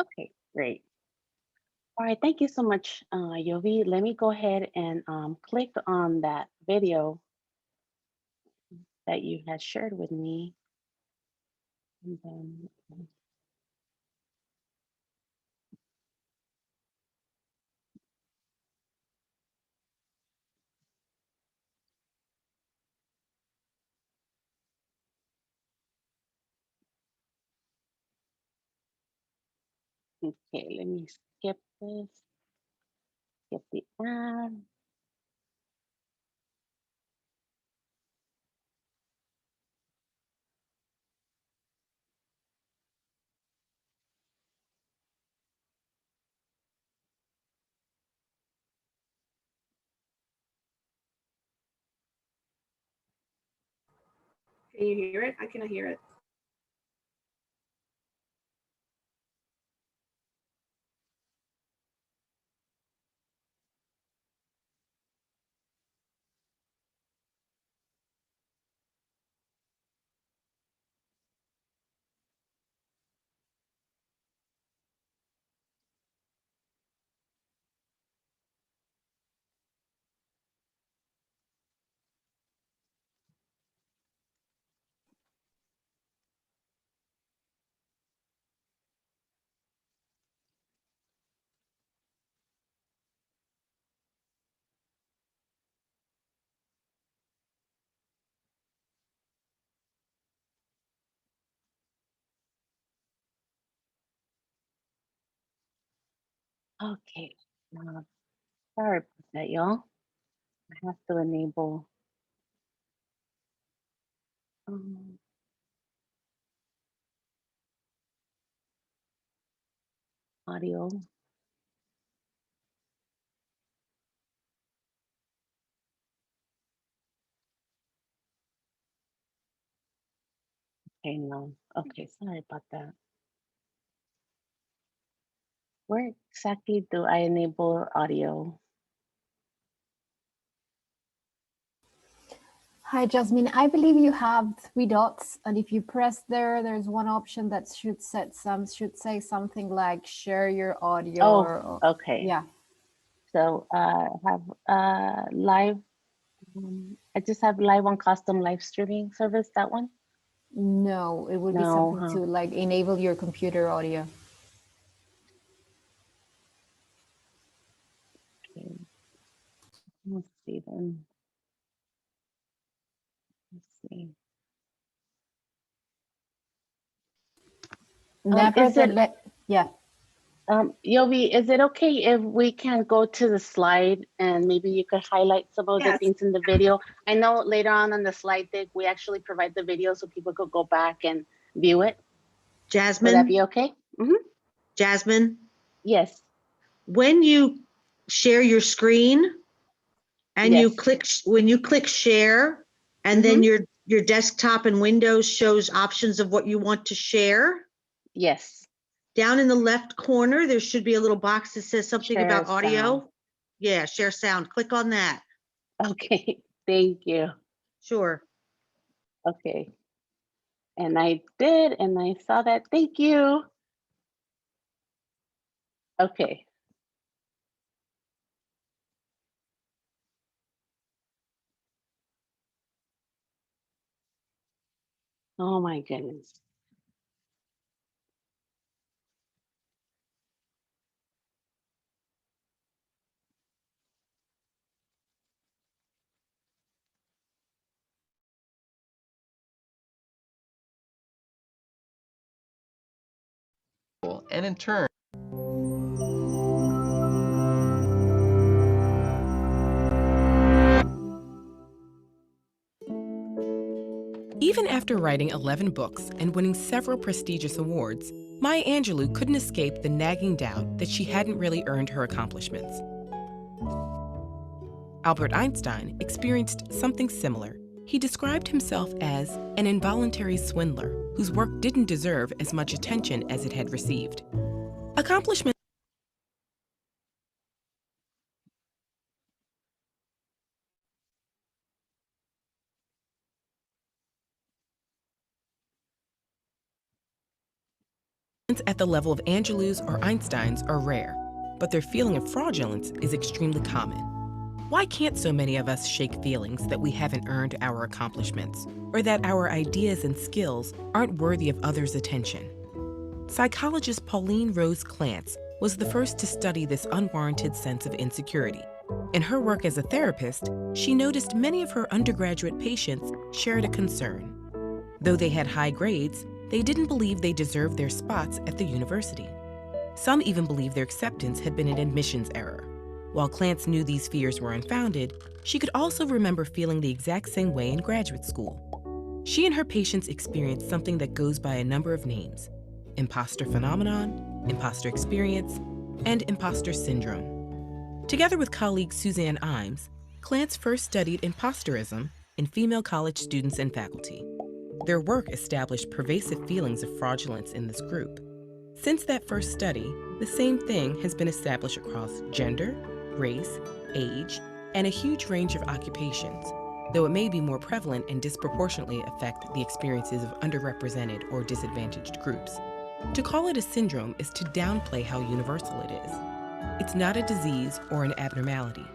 Okay, great. All right, thank you so much, Yovi. Let me go ahead and click on that video that you had shared with me. And then, okay, let me skip this, skip the ad. Can you hear it? I cannot hear it. Okay, sorry about that, y'all. I have to enable um, audio. Okay, no. Okay, sorry about that. Where exactly do I enable audio? Hi, Jasmine. I believe you have three dots, and if you press there, there's one option that should say something like share your audio. Oh, okay. Yeah. So have live. I just have live on custom live streaming service. That one. No, it would be No, something huh? to like enable your computer audio. Okay. Let's see then. Let's see. Is it Yeah. Yovi? Is it okay if we can go to the slide and maybe you could highlight some of the Yes. things in the video? I know later on the slide deck we actually provide the video so people could go back and view it. Would that Jasmine, be okay? Jasmine, Yes. when you share your screen and Yes. when you click share, and then your desktop and Windows shows options of what you want to share, Yes. down in the left corner, there should be a little box that says something Share about audio. sound. Yeah, share sound. Click on that. Okay. Thank you. Sure. Okay. And I did, and I saw that. Thank you. Okay. Oh my goodness. And in turn, even after writing 11 books and winning several prestigious awards, Maya Angelou couldn't escape the nagging doubt that she hadn't really earned her accomplishments. Albert Einstein experienced something similar. He described himself as an involuntary swindler whose work didn't deserve as much attention as it had received. Accomplishment at the level of Angelou's or Einstein's are rare, but their feeling of fraudulence is extremely common. Why can't so many of us shake feelings that we haven't earned our accomplishments, or that our ideas and skills aren't worthy of others' attention? Psychologist Pauline Rose Clance was the first to study this unwarranted sense of insecurity. In her work as a therapist, she noticed many of her undergraduate patients shared a concern. Though they had high grades, they didn't believe they deserved their spots at the university. Some even believed their acceptance had been an admissions error. While Clance knew these fears were unfounded, she could also remember feeling the exact same way in graduate school. She and her patients experienced something that goes by a number of names: imposter phenomenon, imposter experience, and imposter syndrome. Together with colleague Suzanne Imes, Clance first studied imposterism in female college students and faculty. Their work established pervasive feelings of fraudulence in this group. Since that first study, the same thing has been established across gender, race, age, and a huge range of occupations, though it may be more prevalent and disproportionately affect the experiences of underrepresented or disadvantaged groups. To call it a syndrome is to downplay how universal it is. It's not a disease or an abnormality,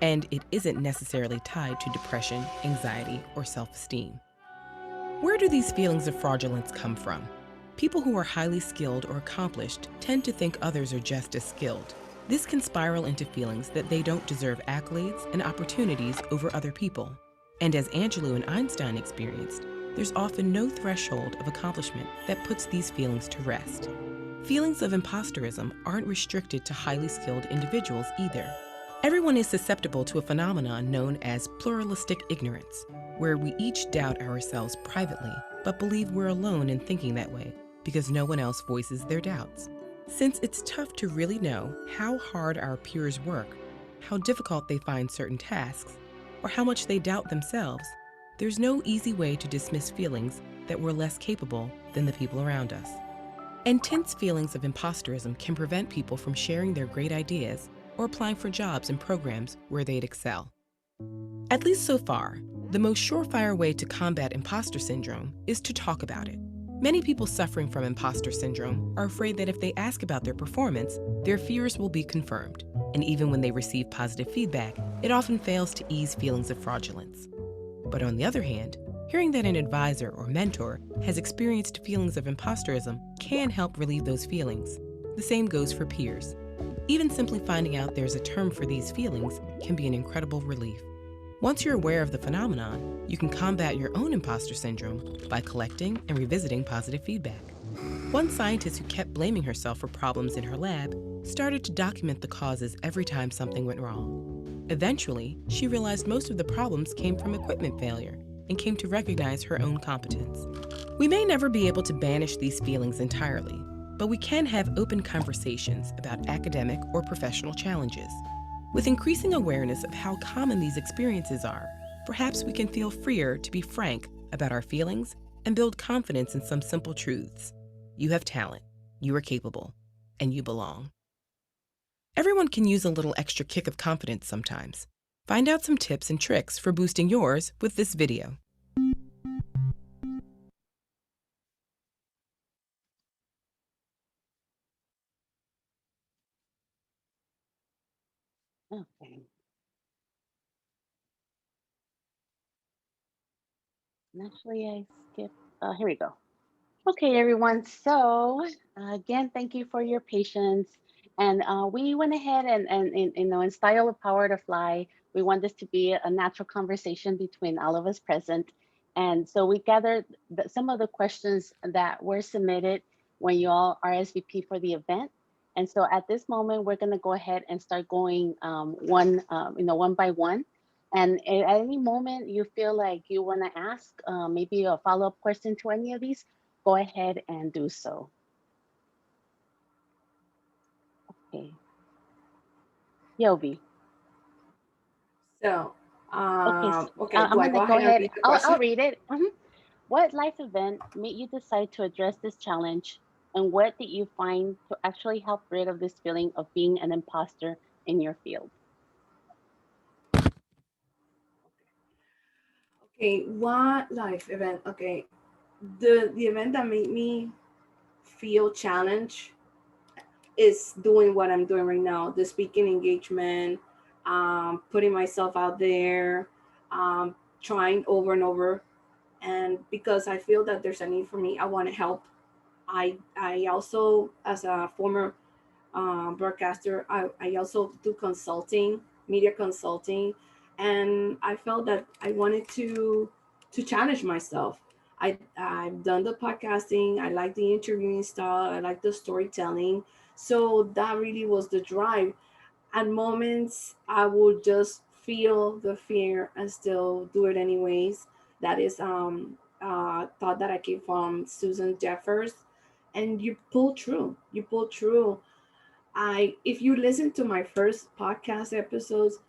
and it isn't necessarily tied to depression, anxiety, or self-esteem. Where do these feelings of fraudulence come from? People who are highly skilled or accomplished tend to think others are just as skilled. This can spiral into feelings that they don't deserve accolades and opportunities over other people. And as Angelou and Einstein experienced, there's often no threshold of accomplishment that puts these feelings to rest. Feelings of imposterism aren't restricted to highly skilled individuals either. Everyone is susceptible to a phenomenon known as pluralistic ignorance, where we each doubt ourselves privately, but believe we're alone in thinking that way because no one else voices their doubts. Since it's tough to really know how hard our peers work, how difficult they find certain tasks, or how much they doubt themselves, there's no easy way to dismiss feelings that we're less capable than the people around us. Intense feelings of imposterism can prevent people from sharing their great ideas or applying for jobs and programs where they'd excel. At least so far, the most surefire way to combat imposter syndrome is to talk about it. Many people suffering from imposter syndrome are afraid that if they ask about their performance, their fears will be confirmed. And even when they receive positive feedback, it often fails to ease feelings of fraudulence. But on the other hand, hearing that an advisor or mentor has experienced feelings of imposterism can help relieve those feelings. The same goes for peers. Even simply finding out there's a term for these feelings can be an incredible relief. Once you're aware of the phenomenon, you can combat your own imposter syndrome by collecting and revisiting positive feedback. One scientist who kept blaming herself for problems in her lab started to document the causes every time something went wrong. Eventually, she realized most of the problems came from equipment failure and came to recognize her own competence. We may never be able to banish these feelings entirely, but we can have open conversations about academic or professional challenges. With increasing awareness of how common these experiences are, perhaps we can feel freer to be frank about our feelings and build confidence in some simple truths. You have talent, you are capable, and you belong. Everyone can use a little extra kick of confidence sometimes. Find out some tips and tricks for boosting yours with this video. Okay. Naturally, I skipped. Here we go. Okay, everyone. So again, thank you for your patience. And we went ahead and you know, in style of Power to Fly, we want this to be a natural conversation between all of us present. And so we gathered some of the questions that were submitted when you all RSVP for the event. And so at this moment, we're going to go ahead and start going one by one. And at any moment you feel like you want to ask maybe a follow-up question to any of these, go ahead and do so. Okay. Yovi. So, okay, I'm do I going to go go ahead and ahead. read the I'll question? read it. What life event made you decide to address this challenge? And what did you find to actually help rid of this feeling of being an imposter in your field? Okay, what life event? Okay, the event that made me feel challenged is doing what I'm doing right now, the speaking engagement, putting myself out there, trying over and over. And because I feel that there's a need for me, I want to help. I also, as a former broadcaster, I also do consulting, media consulting, and I felt that I wanted to challenge myself. I've done the podcasting. I like the interviewing style. I like the storytelling. So that really was the drive. At moments, I will just feel the fear and still do it anyways. That is thought that I came from Susan Jeffers, and you pull through. You pull through. If you listen to my first podcast episodes,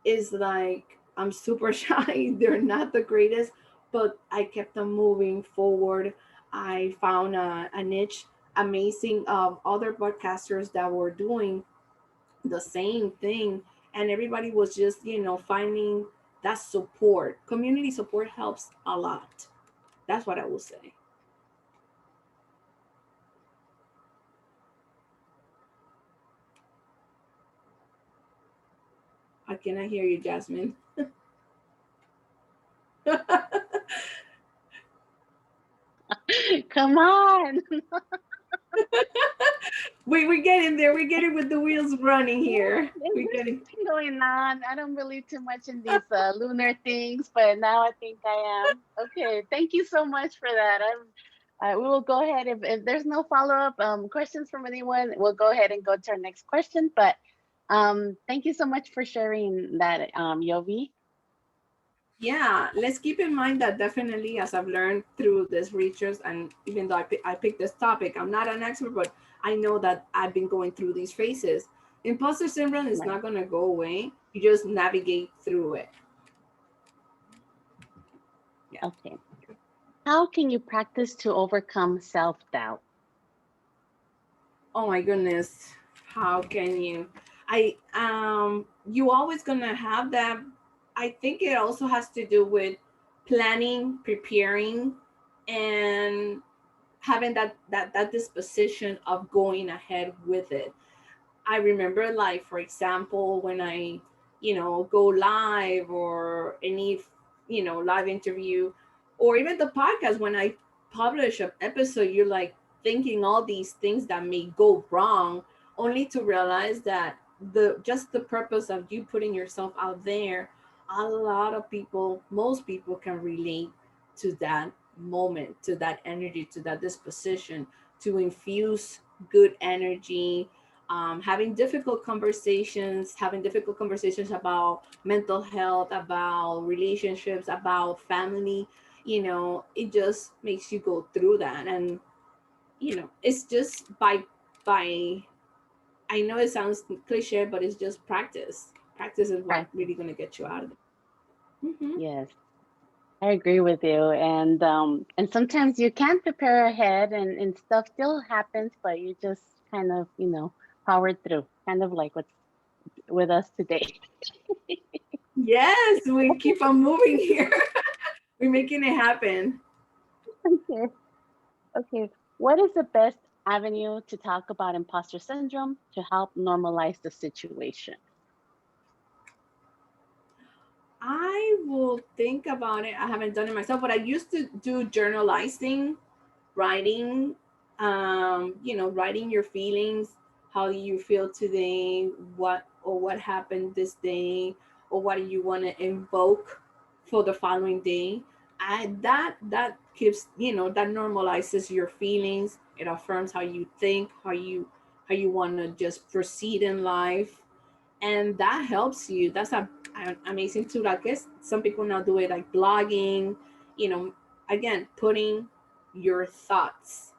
is like I'm super shy. They're not the greatest, but I kept them moving forward. I found a niche amazing of other podcasters that were doing the same thing, and everybody was just finding that support. Community support helps a lot. That's what I will say. I cannot hear you, Jasmine. Come on. We're getting there. We're getting with the wheels running here. There's We're getting. something going on. I don't believe too much in these lunar things, but now I think I am. Okay, thank you so much for that. We will go ahead. If there's no follow-up questions from anyone, we'll go ahead and go to our next question. But thank you so much for sharing that, Yovi. Yeah, let's keep in mind that definitely, as I've learned through this research, and even though I picked this topic, I'm not an expert, but I know that I've been going through these phases. Imposter syndrome is Right. not going to go away. You just navigate through it. Yeah. Okay. How can you practice to overcome self-doubt? Oh my goodness, how can you? You always gonna have that. I think it also has to do with planning, preparing, and having that disposition of going ahead with it. I remember, like, for example, when I go live, or any live interview, or even the podcast, when I publish an episode, you're like thinking all these things that may go wrong, only to realize that the purpose of you putting yourself out there, a lot of people, most people can relate to that moment, to that energy, to that disposition, to infuse good energy, having difficult conversations about mental health, about relationships, about family. It just makes you go through that. And it's just by I know it sounds cliche, but it's just practice. Practice is what Practice. really going to get you out of it. Yes. I agree with you. And sometimes you can prepare ahead and stuff still happens, but you just kind of, power through, kind of like what's with us today. Yes, we keep on moving here. We're making it happen. Okay. Okay. What is the best avenue to talk about imposter syndrome to help normalize the situation? I will think about it. I haven't done it myself, but I used to do journalizing, writing, writing your feelings. How do you feel today? What happened this day? Or what do you want to invoke for the following day? That keeps, that normalizes your feelings. It affirms how you think, how you want to just proceed in life, and that helps you. That's an amazing tool. I guess some people now do it like blogging, you know again, putting your thoughts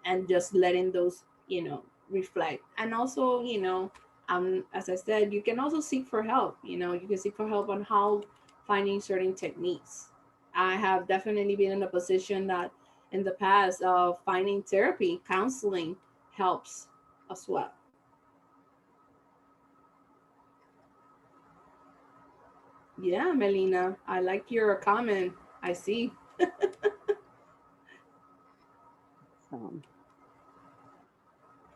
and just letting those reflect. And also, as I said, you can also seek for help. You can seek for help on how finding certain techniques. I have definitely been in a position that in the past of finding therapy, counseling helps as well. Yeah, Melina, I like your comment. I see. So,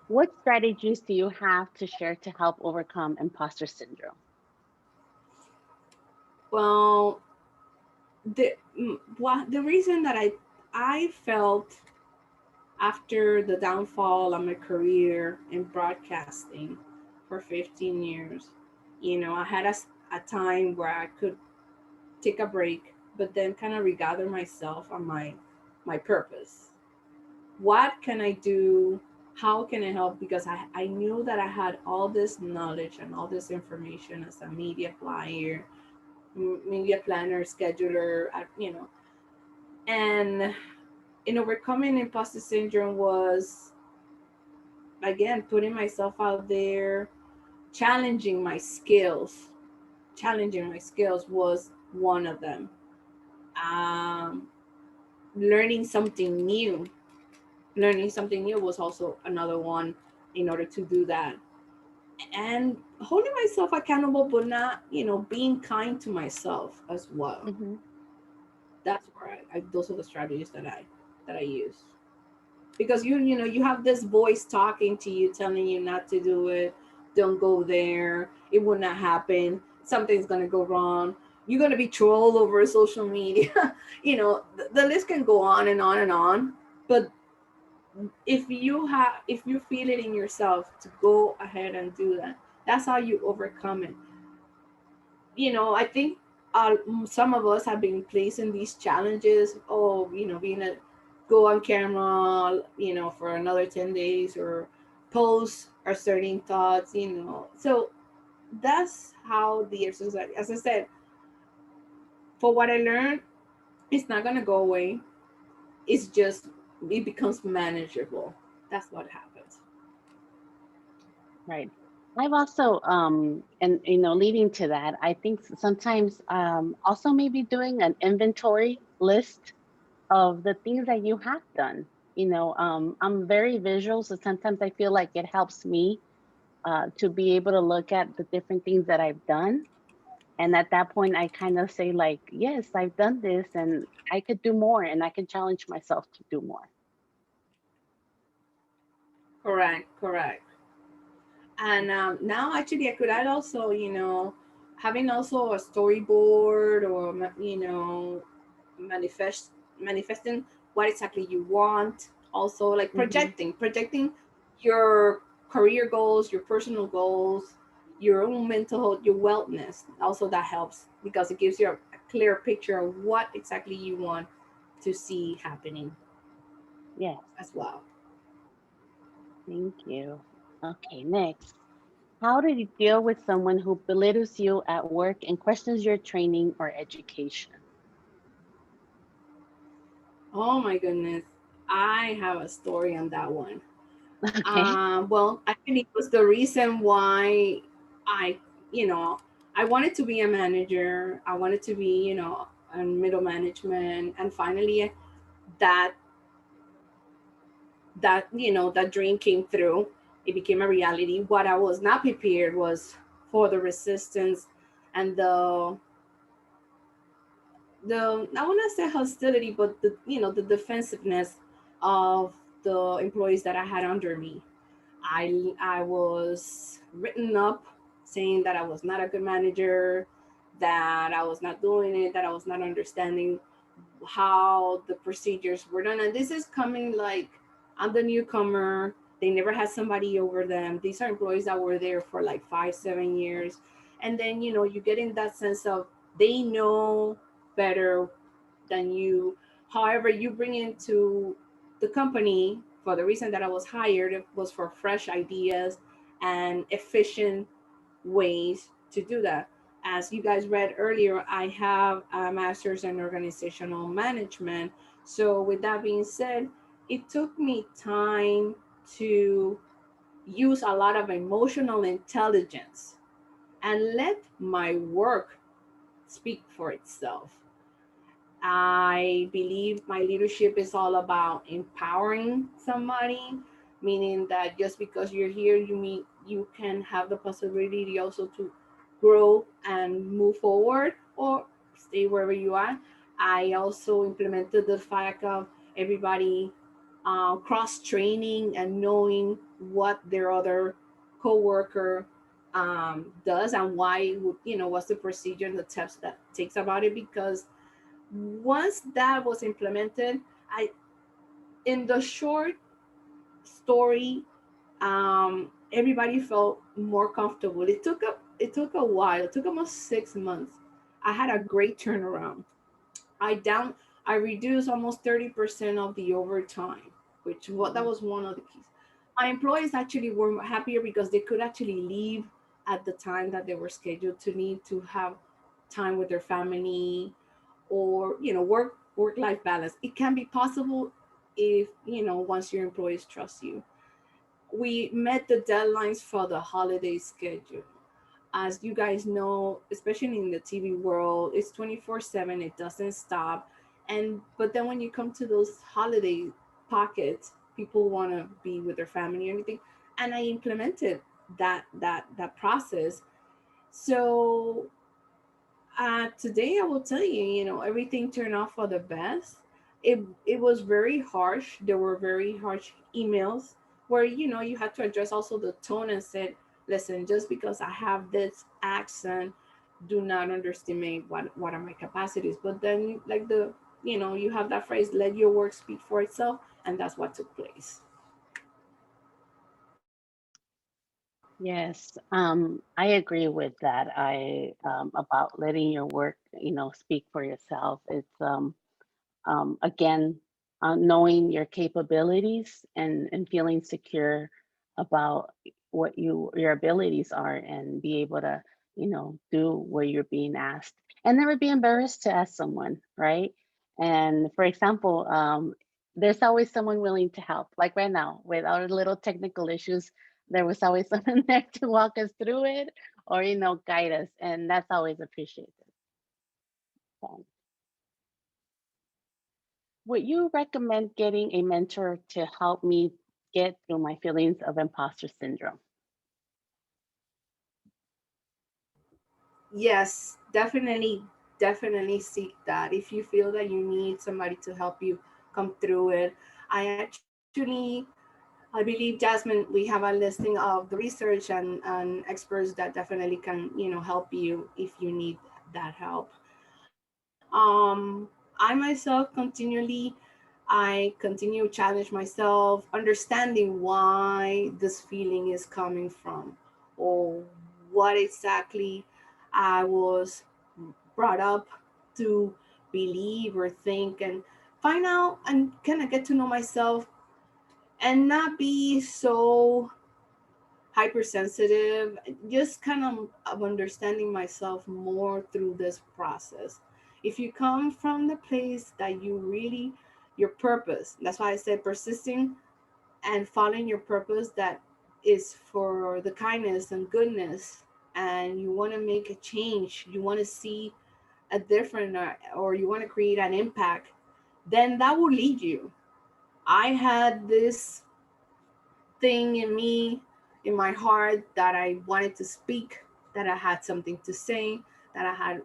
What strategies do you have to share to help overcome imposter syndrome? Well, the reason that I felt after the downfall of my career in broadcasting for 15 years, I had a time where I could take a break, but then kind of regather myself on my purpose. What can I do? How can I help? Because I knew that I had all this knowledge and all this information as a media player, media planner, scheduler, and in overcoming imposter syndrome was, again, putting myself out there, challenging my skills. Challenging my skills was one of them. Um, learning something new. Learning something new was also another one in order to do that. And holding myself accountable, but not, being kind to myself as well. Hmm. That's where those are the strategies that I use. Because you have this voice talking to you, telling you not to do it, don't go there, it will not happen, something's going to go wrong, you're going to be trolled over social media. The list can go on and on and on. But if you feel it in yourself to go ahead and do that, that's how you overcome it. I think some of us have been placed in these challenges. Oh, being a go on camera, for another 10 days, or post our certain thoughts. So that's how the exercise, as I said, for what I learned, it's not going to go away. It's just, it becomes manageable. That's what happens. Right. I've also, and leading to that, I think sometimes also maybe doing an inventory list of the things that you have done. I'm very visual, so sometimes I feel like it helps me to be able to look at the different things that I've done. And at that point, I kind of say, like, yes, I've done this and I could do more and I can challenge myself to do more. Correct, correct. And now, actually, I could add also, having also a storyboard, or manifesting what exactly you want. Also, like Hmm. projecting your career goals, your personal goals, your own mental health, your wellness. Also, that helps because it gives you a clear picture of what exactly you want to see happening Yes, as well. thank you. Okay, next. How did you deal with someone who belittles you at work and questions your training or education? Oh my goodness, I have a story on that one. Okay. Well, actually, it was the reason why I, you know, I wanted to be a manager. I wanted to be, in middle management, and finally, that that dream came through. It became a reality. What I was not prepared was for the resistance and the I want to say hostility, but the defensiveness of the employees that I had under me. I was written up saying that I was not a good manager, that I was not doing it, that I was not understanding how the procedures were done. And this is coming like, I'm the newcomer. They never had somebody over them. These are employees that were there for like 5, 7 years. And then, you get in that sense of they know better than you. However, you bring into the company, for the reason that I was hired, it was for fresh ideas and efficient ways to do that. As you guys read earlier, I have a master's in organizational management. So, with that being said, it took me time to use a lot of emotional intelligence and let my work speak for itself. I believe my leadership is all about empowering somebody, meaning that just because you're here, you can have the possibility also to grow and move forward, or stay wherever you are. I also implemented the fact of everybody cross training and knowing what their other coworker does, and why, what's the procedure and the steps that takes about it. Because once that was implemented, I in the short story, everybody felt more comfortable. It took a while. It took almost 6 months. I had a great turnaround. I down I reduced almost 30% of the overtime, which what that Mhm. was one of the keys. My employees actually were happier because they could actually leave at the time that they were scheduled to need to have time with their family, or work life balance. It can be possible if once your employees trust you. We met the deadlines for the holiday schedule. As you guys know, especially in the TV world, it's 24/7, it doesn't stop. But then when you come to those holiday pockets, people want to be with their family or anything. And I implemented that process. So today I will tell you, everything turned out for the best. It was very harsh. There were very harsh emails where you had to address also the tone and said, listen, just because I have this accent, do not underestimate what are my capacities. But then, like you have that phrase, let your work speak for itself, and that's what took place. Yes, I agree with that. I about letting your work, speak for yourself. It's again, knowing your capabilities and feeling secure about what your abilities are, and be able to do what you're being asked, and never be embarrassed to ask someone, right? And for example, there's always someone willing to help, like right now with our little technical issues. There was always someone there to walk us through it, or guide us, and that's always appreciated. So, would you recommend getting a mentor to help me get through my feelings of imposter syndrome? Yes, definitely seek that. If you feel that you need somebody to help you come through it, I believe, Jasmine, we have a listing of the research and experts that definitely can, help you if you need that help. I myself I continue to challenge myself, understanding why this feeling is coming from, or what exactly I was brought up to believe or think, and find out and kind of get to know myself, and not be so hypersensitive, just kind of understanding myself more through this process. If you come from the place that you really, your purpose, that's why I said persisting and following your purpose, that is for the kindness and goodness, and you want to make a change, you want to see a different, or you want to create an impact, then that will lead you. I had this thing in me, in my heart, that I wanted to speak, that I had something to say, that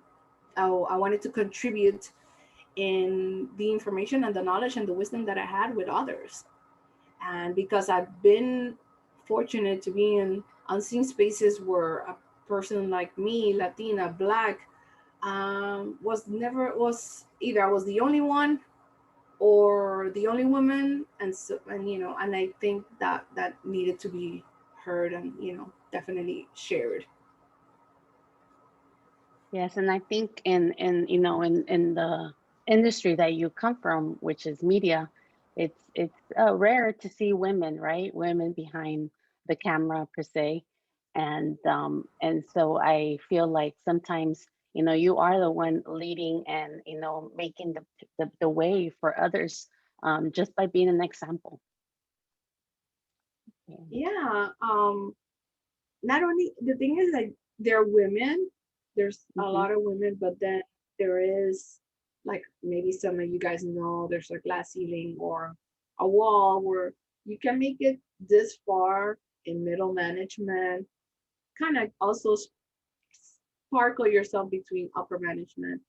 I wanted to contribute in the information and the knowledge and the wisdom that I had with others. And because I've been fortunate to be in unseen spaces where a person like me, Latina, Black, was either I was the only one or the only woman, and so, and I think that needed to be heard, and definitely shared. Yes, and I think in the industry that you come from, which is media, it's rare to see women, right? Women behind the camera per se, and so I feel like sometimes you are the one leading and making the way for others, just by being an example. Yeah. Yeah. Not only, the thing is, like, there are women, there's a Hmm. lot of women, but then there is, like, maybe some of you guys know, there's a glass ceiling or a wall where you can make it this far in middle management, kind of also sparkle yourself between upper management.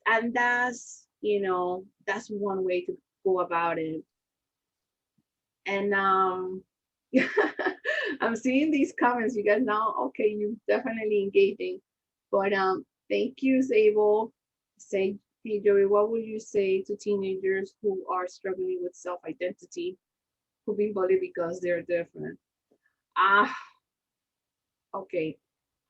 And that's one way to go about it. And I'm seeing these comments. You guys now, okay, you definitely engaging. But thank you, Sable. Say, hey Joey, what would you say to teenagers who are struggling with self-identity, who being bullied because they're different? Ah, okay.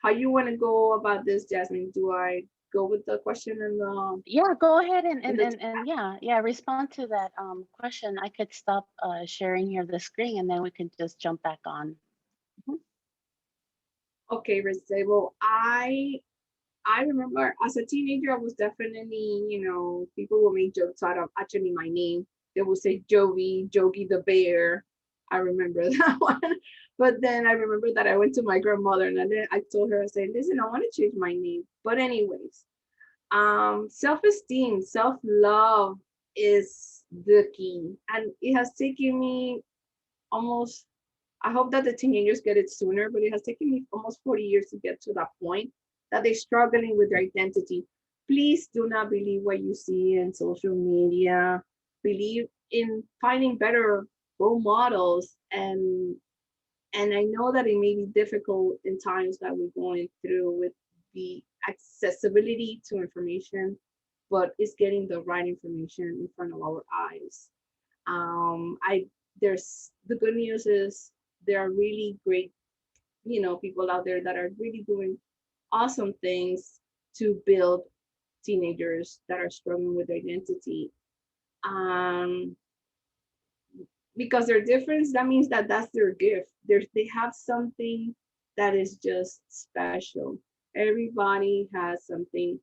How you want to go about this, Jasmine? Do I go with the question and Yeah, go ahead and in and the and, and yeah, respond to that question. I could stop sharing here the screen and then we can just jump back on. Mhm. okay, Sable? I remember as a teenager, I was definitely, people will make jokes out of actually my name. They will say Joey, Jogi the bear. I remember that one. But then I remember that I went to my grandmother and then I told her, I said, listen, I want to change my name. But anyways, self-esteem, self-love is the key. And it has taken me almost, I hope that the teenagers get it sooner, but it has taken me almost 40 years to get to that point that they're struggling with their identity. Please do not believe what you see in social media. Believe in finding better role models, and I know that it may be difficult in times that we're going through with the accessibility to information, but it's getting the right information in front of our eyes. I There's the good news is there are really great, people out there that are really doing awesome things to build teenagers that are struggling with identity. Um, because they're different, that means that that's their gift. They have something that is just special. Everybody has something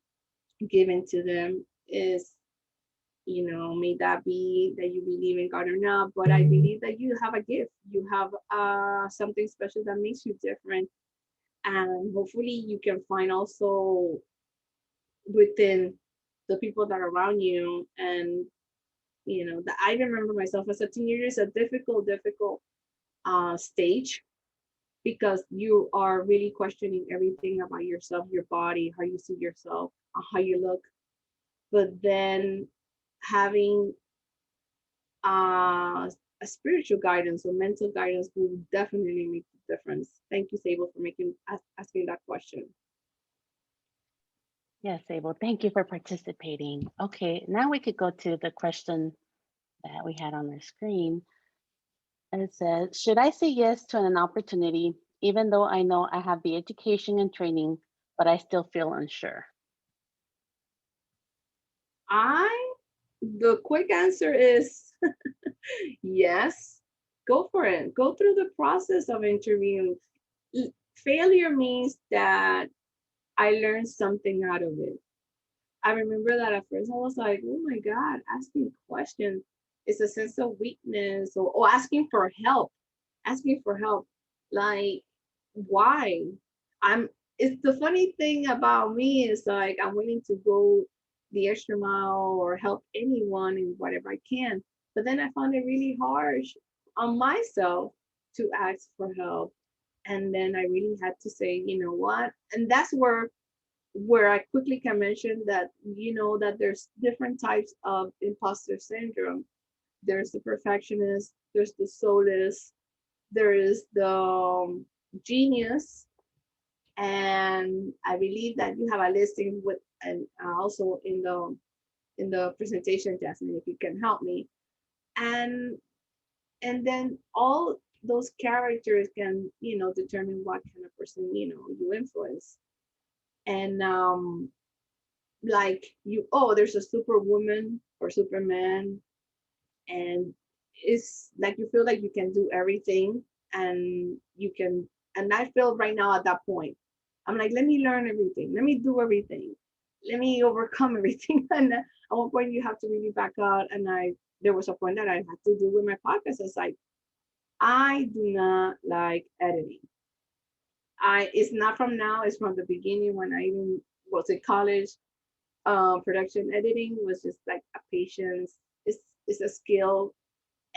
given to them. Is may that be that you believe in God or not, but I believe that you have a gift. You have something special that makes you different, and hopefully you can find also within the people that are around you. And that I remember myself as a teenager is a difficult stage, because you are really questioning everything about yourself, your body, how you see yourself, how you look. But then having a spiritual guidance or mental guidance will definitely make a difference. Thank you, Sable, for asking that question. Yes, Abel, thank you for participating. Okay, now we could go to the question that we had on our screen. And it says, should I say yes to an opportunity even though I know I have the education and training, but I still feel unsure? The quick answer is yes. Go for it. Go through the process of interviewing. Failure means that I learned something out of it. I remember that at first I was like, oh my God, asking questions is a sense of weakness, or asking for help. Asking for help. Like, why? I'm It's the funny thing about me is like I'm willing to go the extra mile or help anyone in whatever I can. But then I found it really harsh on myself to ask for help. And then I really had to say, you know what? And that's where I quickly can mention that that there's different types of imposter syndrome. There's the perfectionist, there's the soulless, there is the genius, and I believe that you have a listing with, and also in the presentation, Jasmine, if you can help me, and then all those characters can determine what kind of person you influence. And like there's a superwoman or superman, and it's like you feel like you can do everything, and you can and I feel right now at that point I'm like, let me learn everything, let me do everything, let me overcome everything. And at one point you have to really back out. And there was a point that I had to do with my podcast. It's like, I do not like editing. It's not from now, it's from the beginning when I even was in college. Production editing was just like a patience. It's a skill,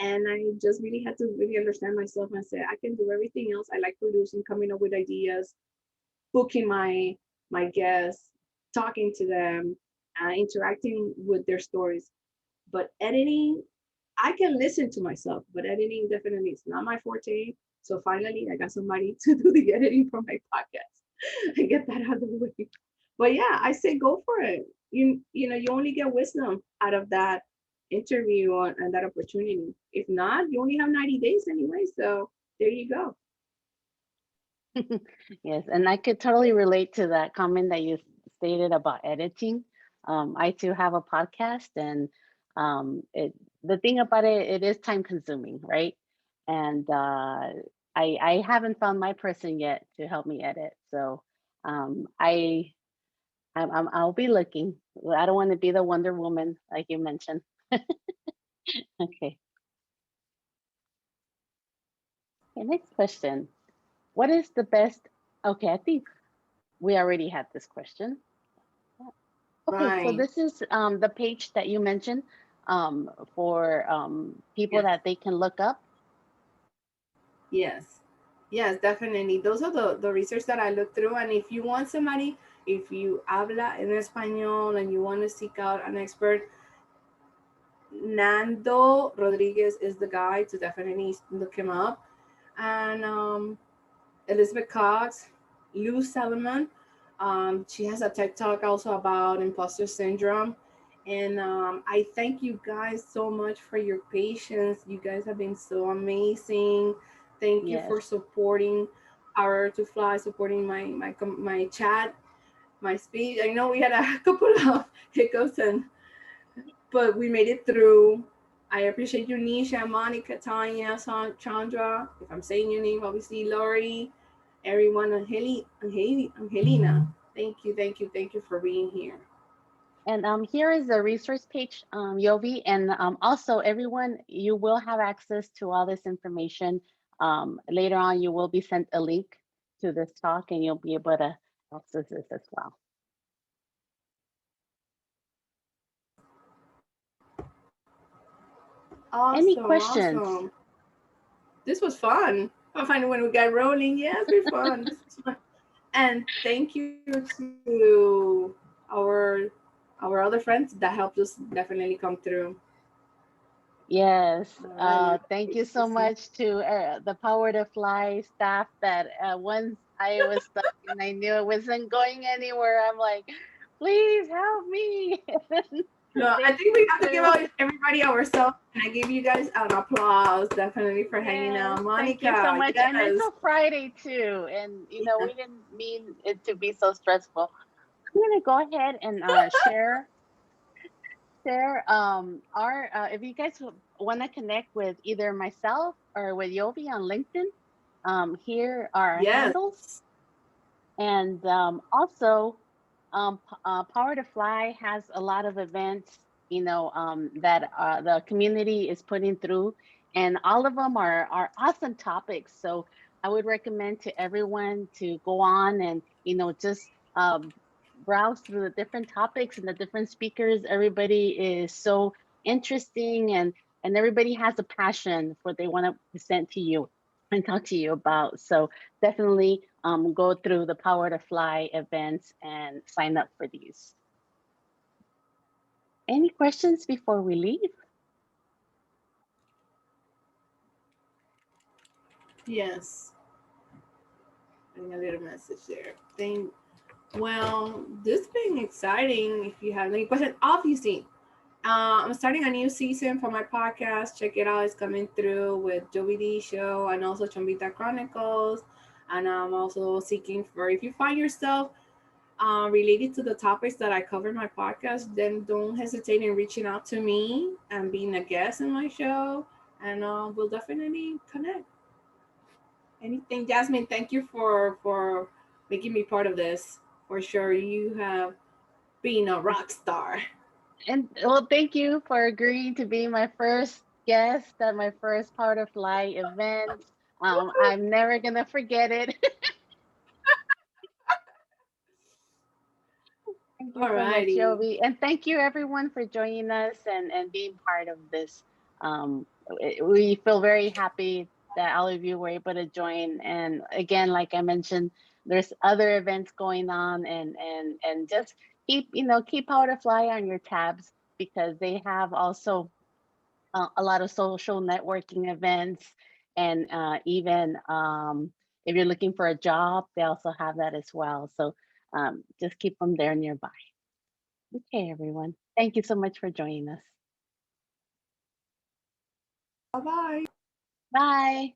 and I just really had to really understand myself and say I can do everything else. I like producing, coming up with ideas, booking my guests, talking to them, interacting with their stories. But editing, I can listen to myself, but editing definitely is not my forte. So finally, I got somebody to do the editing for my podcast and get that out of the way. But yeah, I say go for it. You only get wisdom out of that interview and that opportunity. If not, you only have 90 days anyway. So there you go. Yes, and I could totally relate to that comment that you stated about editing. I too have a podcast, and the thing about it, it is time consuming, right? And I haven't found my person yet to help me edit, so um, I I'll be looking. I don't want to be the Wonder Woman like you mentioned. Okay. Okay, next question. What is the best? Okay, I think we already had this question. Okay, so Right. this is the page that you mentioned for people Yes. that they can look up. Yes. Yes, definitely. Those are the research that I looked through. And if you want somebody, if you habla en español and you want to seek out an expert, Nando Rodriguez is the guy to definitely look him up. And Elizabeth Cox, Lou Salomon. She has a TED Talk also about imposter syndrome. And I thank you guys so much for your patience. You guys have been so amazing. Thank you Yes. for supporting Power to Fly, supporting my chat, my speech. I know we had a couple of hiccups, but we made it through. I appreciate you, Nisha, Monica, Tanya, Chandra. If I'm saying your name, obviously, Lori, everyone, Angelina. Thank you for being here. And here is the resource page, Yovi, and also everyone, you will have access to all this information. Later on, you will be sent a link to this talk, and you'll be able to access this as well. Any Awesome, questions? awesome. This was fun. I find when we got rolling, yeah, it's been fun. This was fun. And thank you to our other friends that helped us definitely come through. Yes. Alrighty. Thank you so much to the Power to Fly staff that once I was stuck and I knew it wasn't going anywhere, I'm like, please help me. No, I They think we have to give through. out everybody ourselves. And I give you guys an applause definitely for hanging Yes, out. thank you so Monica, much. And it's yes. a Friday too. And Yeah. we didn't mean it to be so stressful. I'm gonna go ahead and share our if you guys want to connect with either myself or with Yobi on LinkedIn, here are handles. Yes. And also, Power to Fly has a lot of events, that the community is putting through, and all of them are awesome topics. So I would recommend to everyone to go on and just browse through the different topics and the different speakers. Everybody is so interesting, and everybody has a passion for what they want to present to you and talk to you about. So definitely go through the Power to Fly events and sign up for these. Any questions before we leave? Yes. Getting a little message there. Well, this been exciting. If you have any questions, obviously, I'm starting a new season for my podcast. Check it out. It's coming through with Joey D Show and also Chombita Chronicles. And I'm also seeking for, if you find yourself related to the topics that I cover in my podcast, then don't hesitate in reaching out to me and being a guest in my show. And we'll definitely connect. Anything, Jasmine, thank you for making me part of this. For sure, you have been a rock star. And well, thank you for agreeing to be my first guest at my first Power to Fly event. I'm never gonna forget it. Thank you so much, Alrighty. Jovi. And thank you everyone for joining us and being part of this. We feel very happy that all of you were able to join. And again, like I mentioned, there's other events going on, and just keep Power to Fly on your tabs, because they have also a lot of social networking events And even if you're looking for a job, they also have that as well. So just keep them there nearby. Okay, everyone. Thank you so much for joining us. Bye-bye. Bye.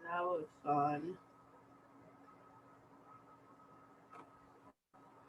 That was fun.